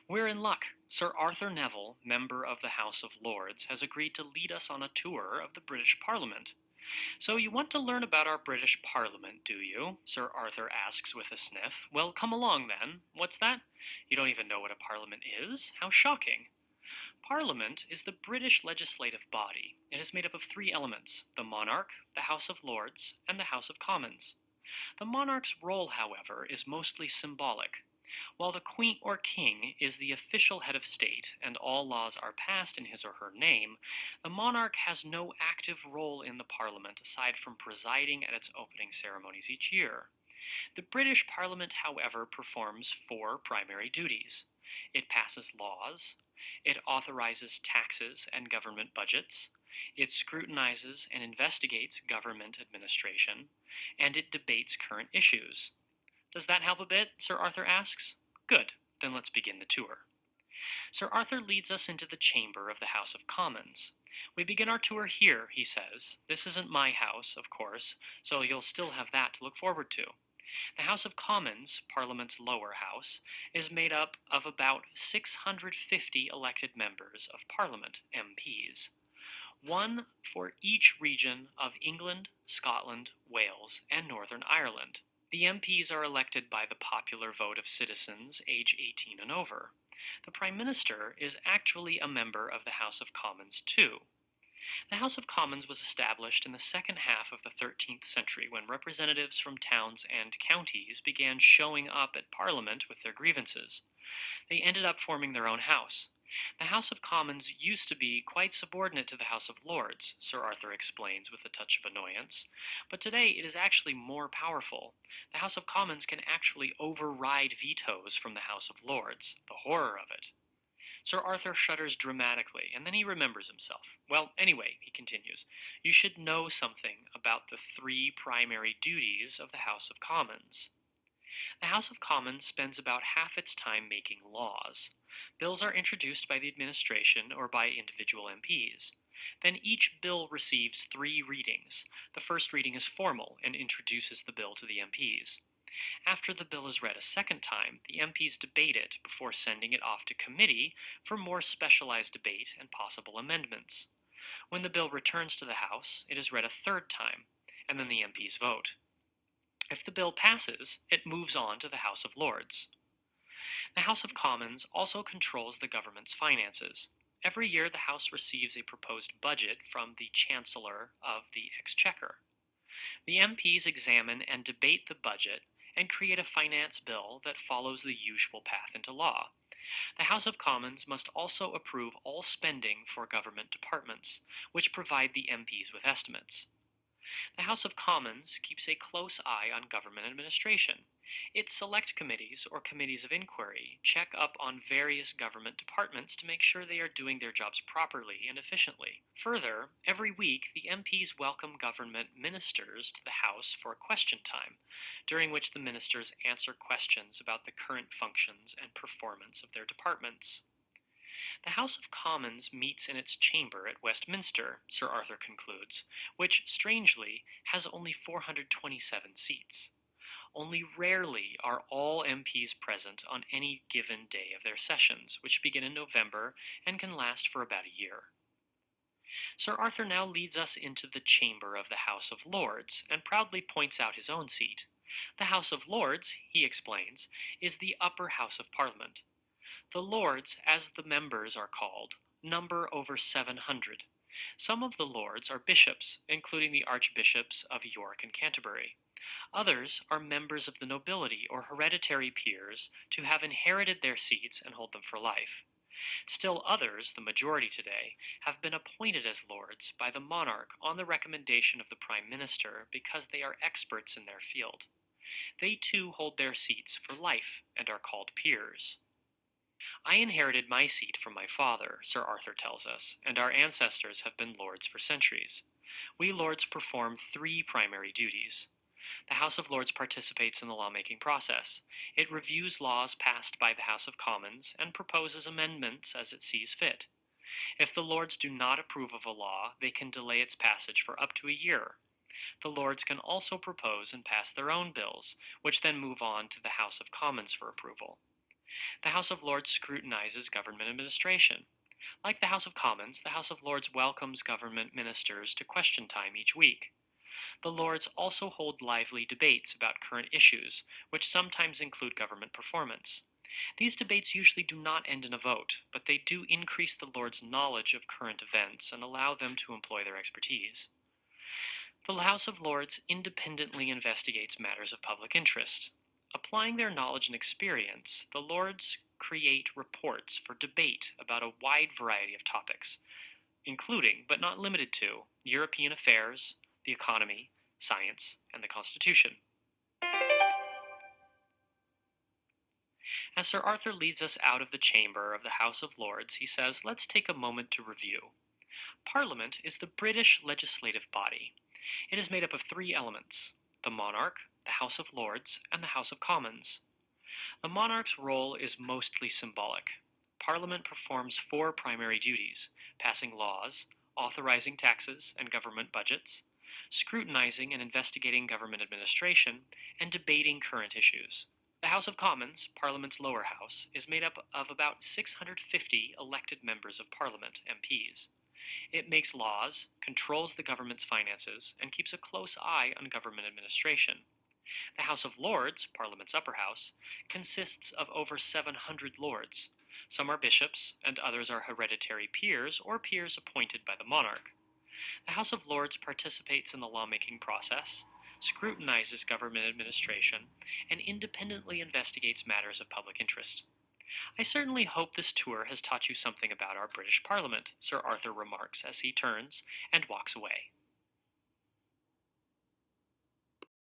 We're in luck. Sir Arthur Neville, member of the House of Lords, has agreed to lead us on a tour of the British Parliament. So you want to learn about our British Parliament, do you? Sir Arthur asks with a sniff. Well, come along then. What's that? You don't even know what a parliament is? How shocking. Parliament is the British legislative body. It is made up of three elements: the monarch, the House of Lords, and the House of Commons. The monarch's role, however, is mostly symbolic. While the Queen or King is the official head of state and all laws are passed in his or her name, the monarch has no active role in the Parliament aside from presiding at its opening ceremonies each year. The British Parliament, however, performs four primary duties. It passes laws, it authorizes taxes and government budgets, it scrutinizes and investigates government administration, and it debates current issues. Does that help a bit? Sir Arthur asks. Good, then let's begin the tour. Sir Arthur leads us into the chamber of the House of Commons. We begin our tour here, he says. This isn't my house, of course, so you'll still have that to look forward to. The House of Commons, Parliament's lower house, is made up of about 650 elected members of Parliament, MPs. One for each region of England, Scotland, Wales, and Northern Ireland. The MPs are elected by the popular vote of citizens age 18 and over. The Prime Minister is actually a member of the House of Commons too. The House of Commons was established in the second half of the 13th century when representatives from towns and counties began showing up at Parliament with their grievances. They ended up forming their own house. The House of Commons used to be quite subordinate to the House of Lords, Sir Arthur explains with a touch of annoyance, but today it is actually more powerful. The House of Commons can actually override vetoes from the House of Lords. The horror of it. Sir Arthur shudders dramatically, and then he remembers himself. Well, anyway, he continues, you should know something about the three primary duties of the House of Commons. The House of Commons spends about half its time making laws. Bills are introduced by the administration or by individual MPs. Then each bill receives three readings. The first reading is formal and introduces the bill to the MPs. After the bill is read a second time, the MPs debate it before sending it off to committee for more specialized debate and possible amendments. When the bill returns to the House, it is read a third time, and then the MPs vote. If the bill passes, it moves on to the House of Lords. The House of Commons also controls the government's finances. Every year, the House receives a proposed budget from the Chancellor of the Exchequer. The MPs examine and debate the budget and create a finance bill that follows the usual path into law. The House of Commons must also approve all spending for government departments, which provide the MPs with estimates. The House of Commons keeps a close eye on government administration. Its select committees, or committees of inquiry, check up on various government departments to make sure they are doing their jobs properly and efficiently. Further, every week the MPs welcome government ministers to the House for question time, during which the ministers answer questions about the current functions and performance of their departments. The House of Commons meets in its chamber at Westminster, Sir Arthur concludes, which, strangely, has only 427 seats. Only rarely are all MPs present on any given day of their sessions, which begin in November and can last for about a year. Sir Arthur now leads us into the chamber of the House of Lords, and proudly points out his own seat. The House of Lords, he explains, is the upper house of Parliament. The Lords, as the members are called, number over 700. Some of the Lords are bishops, including the Archbishops of York and Canterbury. Others are members of the nobility or hereditary peers to have inherited their seats and hold them for life. Still others, the majority today, have been appointed as lords by the monarch on the recommendation of the Prime Minister because they are experts in their field. They too hold their seats for life and are called peers. I inherited my seat from my father, Sir Arthur tells us, and our ancestors have been lords for centuries. We lords perform three primary duties. The House of Lords participates in the lawmaking process. It reviews laws passed by the House of Commons and proposes amendments as it sees fit. If the Lords do not approve of a law, they can delay its passage for up to a year. The Lords can also propose and pass their own bills, which then move on to the House of Commons for approval. The House of Lords scrutinizes government administration. Like the House of Commons, the House of Lords welcomes government ministers to question time each week. The Lords also hold lively debates about current issues, which sometimes include government performance. These debates usually do not end in a vote, but they do increase the Lords' knowledge of current events and allow them to employ their expertise. The House of Lords independently investigates matters of public interest. Applying their knowledge and experience, the Lords create reports for debate about a wide variety of topics, including, but not limited to, European affairs, the economy, science, and the Constitution. As Sir Arthur leads us out of the chamber of the House of Lords, he says, let's take a moment to review. Parliament is the British legislative body. It is made up of three elements: the monarch, the House of Lords, and the House of Commons. The monarch's role is mostly symbolic. Parliament performs four primary duties: passing laws, authorizing taxes and government budgets, scrutinizing and investigating government administration, and debating current issues. The House of Commons, Parliament's lower house, is made up of about 650 elected members of Parliament, MPs. It makes laws, controls the government's finances, and keeps a close eye on government administration. The House of Lords, Parliament's upper house, consists of over 700 lords. Some are bishops, and others are hereditary peers or peers appointed by the monarch. The House of Lords participates in the lawmaking process, scrutinizes government administration, and independently investigates matters of public interest. I certainly hope this tour has taught you something about our British Parliament, Sir Arthur remarks as he turns and walks away.